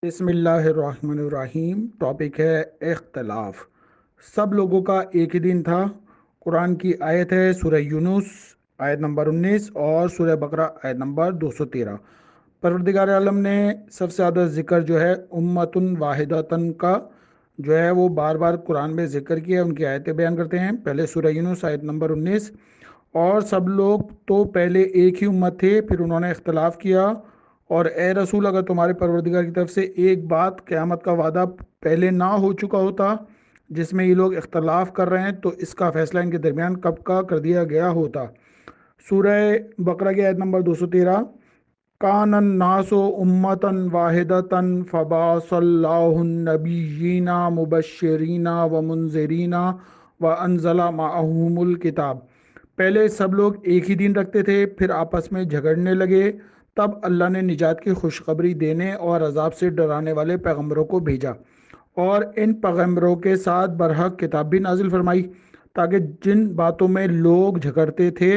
بسم اللہ الرحمن الرحیم۔ ٹاپک ہے اختلاف۔ سب لوگوں کا ایک ہی دن تھا۔ قرآن کی آیت ہے سورہ یونس آیت نمبر 19 اور سورہ بقرہ آیت نمبر 213۔ پروردگار عالم نے سب سے زیادہ ذکر جو ہے امتن واحدتن کا جو ہے وہ بار بار قرآن میں ذکر کیا، ان کی آیتیں بیان کرتے ہیں۔ پہلے سورہ یونس آیت نمبر 19، اور سب لوگ تو پہلے ایک ہی امت تھے، پھر انہوں نے اختلاف کیا، اور اے رسول اگر تمہارے پروردگار کی طرف سے ایک بات قیامت کا وعدہ پہلے نہ ہو چکا ہوتا جس میں یہ لوگ اختلاف کر رہے ہیں، تو اس کا فیصلہ ان کے درمیان کب کا کر دیا گیا ہوتا۔ سورہ بقرہ کی آیت نمبر 213، کان الناس امتن واحدتن فبعث اللہ النبیین مبشرین ومنذرین وانزل معہم الکتاب۔ پہلے سب لوگ ایک ہی دین رکھتے تھے، پھر آپس میں جھگڑنے لگے، تب اللہ نے نجات کی خوشخبری دینے اور عذاب سے ڈرانے والے پیغمبروں کو بھیجا، اور ان پیغمبروں کے ساتھ برحق کتاب بھی نازل فرمائی، تاکہ جن باتوں میں لوگ جھگڑتے تھے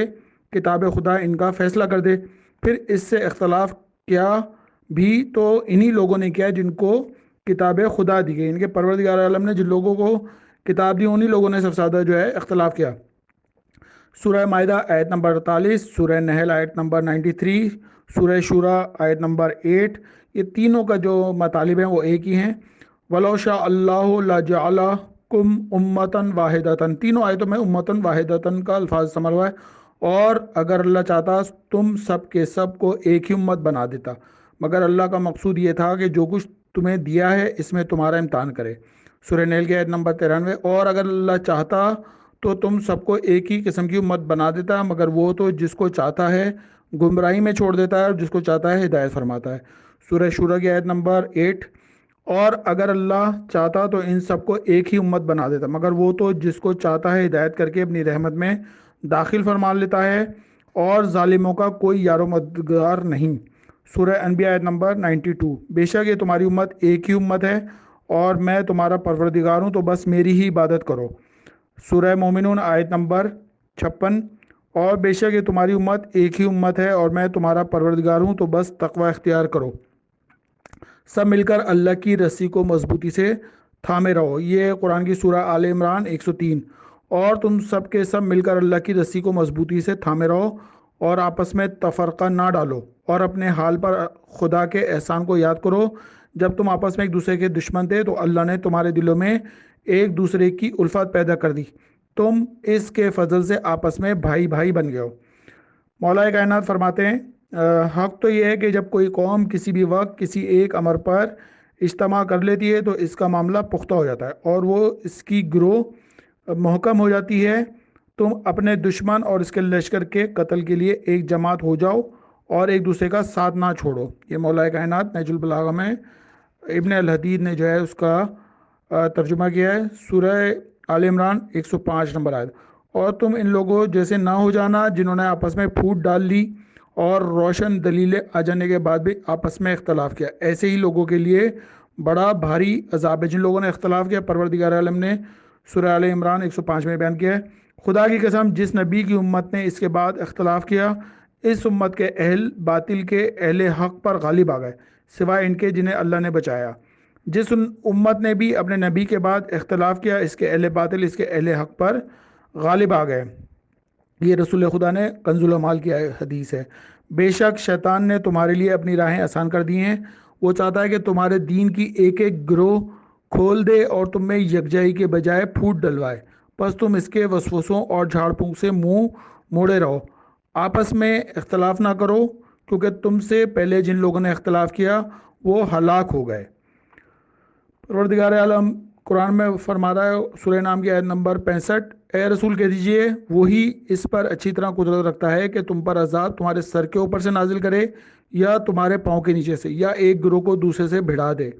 کتاب خدا ان کا فیصلہ کر دے۔ پھر اس سے اختلاف کیا بھی تو انہی لوگوں نے کیا جن کو کتاب خدا دی گئی، ان کے پروردگار عالم نے جن لوگوں کو کتاب دی انہی لوگوں نے سب سے زیادہ جو ہے اختلاف کیا۔ سورہ مائدہ آیت نمبر 48، سورہ نحل آیت نمبر 93، سورہ شورى آیت نمبر 8، یہ تینوں کا جو مطالب ہیں وہ ایک ہی ہیں۔ وَلَوْ شَاءَ اللَّهُ لَجَعَلَكُمْ أُمَّةً وَاحِدَةً، تینوں آیتوں میں امتن واحدتن کا الفاظ استعمال ہوا ہے، اور اگر اللہ چاہتا تم سب کے سب کو ایک ہی امت بنا دیتا، مگر اللہ کا مقصود یہ تھا کہ جو کچھ تمہیں دیا ہے اس میں تمہارا امتحان کرے۔ سورہ نیل کی آیت نمبر 93، اور اگر اللہ چاہتا تو تم سب کو ایک ہی قسم کی امت بنا دیتا، مگر وہ تو جس کو چاہتا ہے گمراہی میں چھوڑ دیتا ہے اور جس کو چاہتا ہے ہدایت فرماتا ہے۔ سورہ شورى کی آیت نمبر 8، اور اگر اللہ چاہتا تو ان سب کو ایک ہی امت بنا دیتا، مگر وہ تو جس کو چاہتا ہے ہدایت کر کے اپنی رحمت میں داخل فرما لیتا ہے، اور ظالموں کا کوئی یار و مددگار نہیں۔ سورہ انبیاء آیت نمبر 92، بے شک یہ تمہاری امت ایک ہی امت ہے، اور میں تمہارا پروردگار ہوں، تو بس میری ہی عبادت کرو۔ سورہ مومنون آیت نمبر 56، اور بے شک یہ تمہاری امت ایک ہی امت ہے، اور میں تمہارا پروردگار ہوں، تو بس تقوی اختیار کرو۔ سب مل کر اللہ کی رسی کو مضبوطی سے تھامے رہو، یہ قرآن کی سورہ آل عمران 103۔ اور تم سب کے سب مل کر اللہ کی رسی کو مضبوطی سے تھامے رہو، اور آپس میں تفرقہ نہ ڈالو، اور اپنے حال پر خدا کے احسان کو یاد کرو۔ جب تم آپس میں ایک دوسرے کے دشمن تھے تو اللہ نے تمہارے دلوں میں ایک دوسرے کی الفت پیدا کر دی، تم اس کے فضل سے آپس میں بھائی بھائی بن گئے ہو۔ مولا کائنات فرماتے ہیں حق تو یہ ہے کہ جب کوئی قوم کسی بھی وقت کسی ایک امر پر اجتماع کر لیتی ہے تو اس کا معاملہ پختہ ہو جاتا ہے اور وہ اس کی گروہ محکم ہو جاتی ہے۔ تم اپنے دشمن اور اس کے لشکر کے قتل کے لیے ایک جماعت ہو جاؤ اور ایک دوسرے کا ساتھ نہ چھوڑو۔ یہ مولا کائنات نہج البلاغہ میں ابن الحدید نے جو ہے اس کا ترجمہ کیا ہے، سورہ آل عمران 105 نمبر آیت۔ اور تم ان لوگوں جیسے نہ ہو جانا جنہوں نے آپس میں پھوٹ ڈال لی اور روشن دلیلیں آ جانے کے بعد بھی آپس میں اختلاف کیا، ایسے ہی لوگوں کے لیے بڑا بھاری عذاب ہے جن لوگوں نے اختلاف کیا۔ پروردگار عالم نے سورہ آل عمران 105 میں بیان کیا ہے، خدا کی قسم جس نبی کی امت نے اس کے بعد اختلاف کیا، اس امت کے اہل باطل کے اہل حق پر غالب آ گئے، سوائے ان کے جنہیں اللہ نے بچایا۔ جس امت نے بھی اپنے نبی کے بعد اختلاف کیا، اس کے اہل باطل اس کے اہل حق پر غالب آ گئے۔ یہ رسول خدا نے کنز العمال کی حدیث ہے۔ بے شک شیطان نے تمہارے لیے اپنی راہیں آسان کر دی ہیں، وہ چاہتا ہے کہ تمہارے دین کی ایک ایک گروہ کھول دے اور تم میں یکجائی کے بجائے پھوٹ ڈلوائے، بس تم اس کے وسوسوں اور جھاڑ پھونک سے منہ موڑے رہو، آپس میں اختلاف نہ کرو، کیونکہ تم سے پہلے جن لوگوں نے اختلاف کیا وہ ہلاک ہو گئے۔ پروردگار عالم قرآن میں فرما رہا ہے سورہ نام کی آیت نمبر 65، اے رسول کہہ دیجئے وہی اس پر اچھی طرح قدرت رکھتا ہے کہ تم پر عذاب تمہارے سر کے اوپر سے نازل کرے یا تمہارے پاؤں کے نیچے سے، یا ایک گروہ کو دوسرے سے بھڑا دے،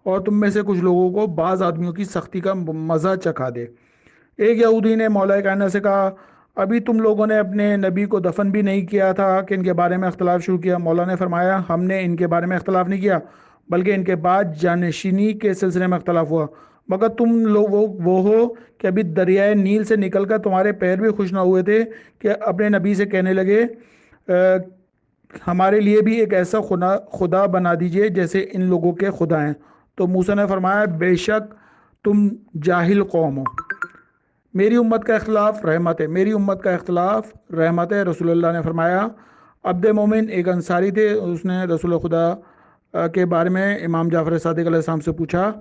اور تم میں سے کچھ لوگوں کو بعض آدمیوں کی سختی کا مزہ چکھا دے۔ ایک یہودی نے مولا کائنات سے کہا، ابھی تم لوگوں نے اپنے نبی کو دفن بھی نہیں کیا تھا کہ ان کے بارے میں اختلاف شروع کیا۔ مولا نے فرمایا، ہم نے ان کے بارے میں اختلاف نہیں کیا، بلکہ ان کے بعد جانشینی کے سلسلے میں اختلاف ہوا، مگر تم لوگ وہ ہو کہ ابھی دریائے نیل سے نکل کر تمہارے پیر بھی خوش نہ ہوئے تھے کہ اپنے نبی سے کہنے لگے ہمارے لیے بھی ایک ایسا خدا بنا دیجئے جیسے ان لوگوں کے خدا ہیں۔ تو موسیٰ نے فرمایا بے شک تم جاہل قوم ہو، میری امت کا اختلاف رحمت ہے، میری امت کا اختلاف رحمت ہے۔ رسول اللہ نے فرمایا، عبد مومن ایک انصاری تھے، اس نے رسول خدا کے بارے میں امام جعفر صادق علیہ السلام سے پوچھا،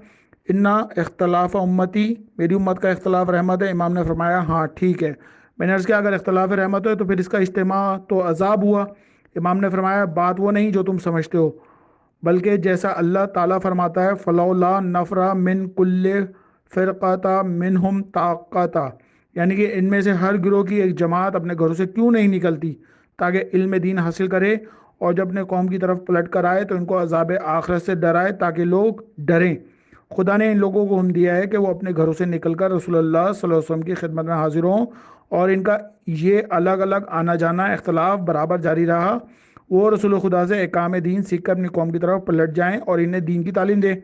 انا اختلاف امتی، میری امت کا اختلاف رحمت ہے؟ امام نے فرمایا ہاں ٹھیک ہے۔ میں نے عرض کیا اگر اختلاف رحمت ہے تو پھر اس کا اجتماع تو عذاب ہوا؟ امام نے فرمایا بات وہ نہیں جو تم سمجھتے ہو، بلکہ جیسا اللہ تعالیٰ فرماتا ہے فلولا نفر من کل فرقتا منہم طاقتا، یعنی کہ ان میں سے ہر گروہ کی ایک جماعت اپنے گھروں سے کیوں نہیں نکلتی تاکہ علم دین حاصل کرے اور جب اپنے قوم کی طرف پلٹ کر آئے تو ان کو عذاب آخرت سے ڈرائے تاکہ لوگ ڈریں۔ خدا نے ان لوگوں کو حکم دیا ہے کہ وہ اپنے گھروں سے نکل کر رسول اللہ صلی اللہ علیہ وسلم کی خدمت میں حاضر ہوں، اور ان کا یہ الگ الگ آنا جانا اختلاف برابر جاری رہا، وہ رسول خدا سے احکام دین سیکھ کر اپنی قوم کی طرف پلٹ جائیں اور انہیں دین کی تعلیم دیں۔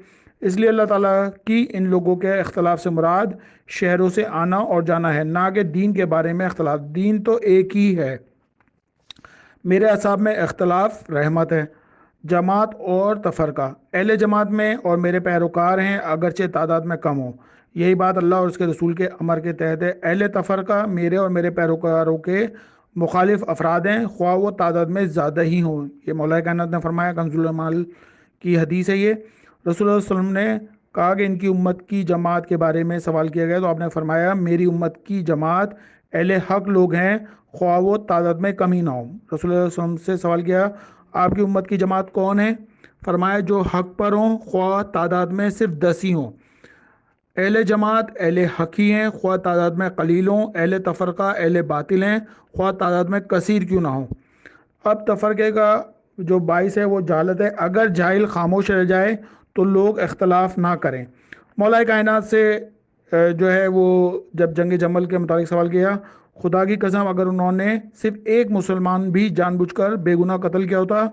اس لیے اللہ تعالیٰ کی ان لوگوں کے اختلاف سے مراد شہروں سے آنا اور جانا ہے، نہ کہ دین کے بارے میں اختلاف۔ دین تو ایک ہی ہے۔ میرے اصحاب میں اختلاف رحمت ہے۔ جماعت اور تفرقہ، اہل جماعت میں اور میرے پیروکار ہیں اگرچہ تعداد میں کم ہوں، یہی بات اللہ اور اس کے رسول کے امر کے تحت ہے۔ اہل تفرقہ میرے اور میرے پیروکاروں کے مخالف افراد ہیں، خواہ وہ تعداد میں زیادہ ہی ہوں۔ یہ مولا کائنات نے فرمایا، کنز المال کی حدیث ہے یہ۔ رسول اللہ صلی اللہ علیہ وسلم نے کہا کہ ان کی امت کی جماعت کے بارے میں سوال کیا گیا تو آپ نے فرمایا میری امت کی جماعت اہل حق لوگ ہیں، خواہ وہ تعداد میں کم ہی نہ ہوں۔ رسول اللہ صلی اللہ علیہ وسلم سے سوال کیا آپ کی امت کی جماعت کون ہے؟ فرمایا جو حق پر ہوں خواہ تعداد میں صرف 10 ہی ہوں۔ اہل جماعت اہل حق ہی ہیں خواہ تعداد میں قلیل ہوں، اہل تفرقہ اہل باطل ہیں خواہ تعداد میں کثیر کیوں نہ ہوں۔ اب تفرقے کا جو باعث ہے وہ جہالت ہے، اگر جاہل خاموش رہ جائے تو لوگ اختلاف نہ کریں۔ مولا کائنات سے جو ہے وہ جب جنگ جمل کے متعلق سوال کیا، خدا کی قسم اگر انہوں نے صرف ایک مسلمان بھی جان بوجھ کر بے گناہ قتل کیا ہوتا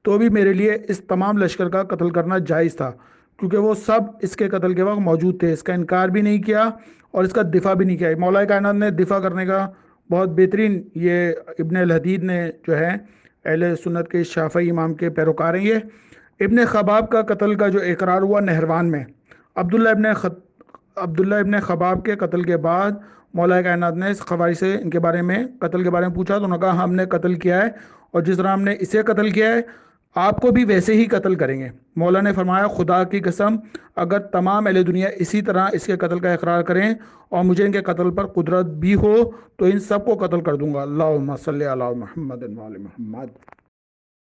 تو بھی میرے لیے اس تمام لشکر کا قتل کرنا جائز تھا، کیونکہ وہ سب اس کے قتل کے وقت موجود تھے، اس کا انکار بھی نہیں کیا اور اس کا دفاع بھی نہیں کیا۔ مولا کائنات نے دفاع کرنے کا بہت بہترین، یہ ابن الحدید نے جو ہے اہل سنت کے شافعی امام کے پیروکار ہیں یہ۔ ابن خباب کا قتل کا جو اقرار ہوا نہروان میں، عبداللہ ابن خباب کے قتل کے بعد مولا کائنات نے اس خوارج سے ان کے بارے میں قتل کے بارے میں پوچھا تو انہوں نے کہا ہم نے قتل کیا ہے اور جس طرح ہم نے اسے قتل کیا ہے آپ کو بھی ویسے ہی قتل کریں گے۔ مولا نے فرمایا خدا کی قسم اگر تمام اہل دنیا اسی طرح اس کے قتل کا اقرار کریں اور مجھے ان کے قتل پر قدرت بھی ہو تو ان سب کو قتل کر دوں گا۔ اللہم صلی علی محمد و علی محمد۔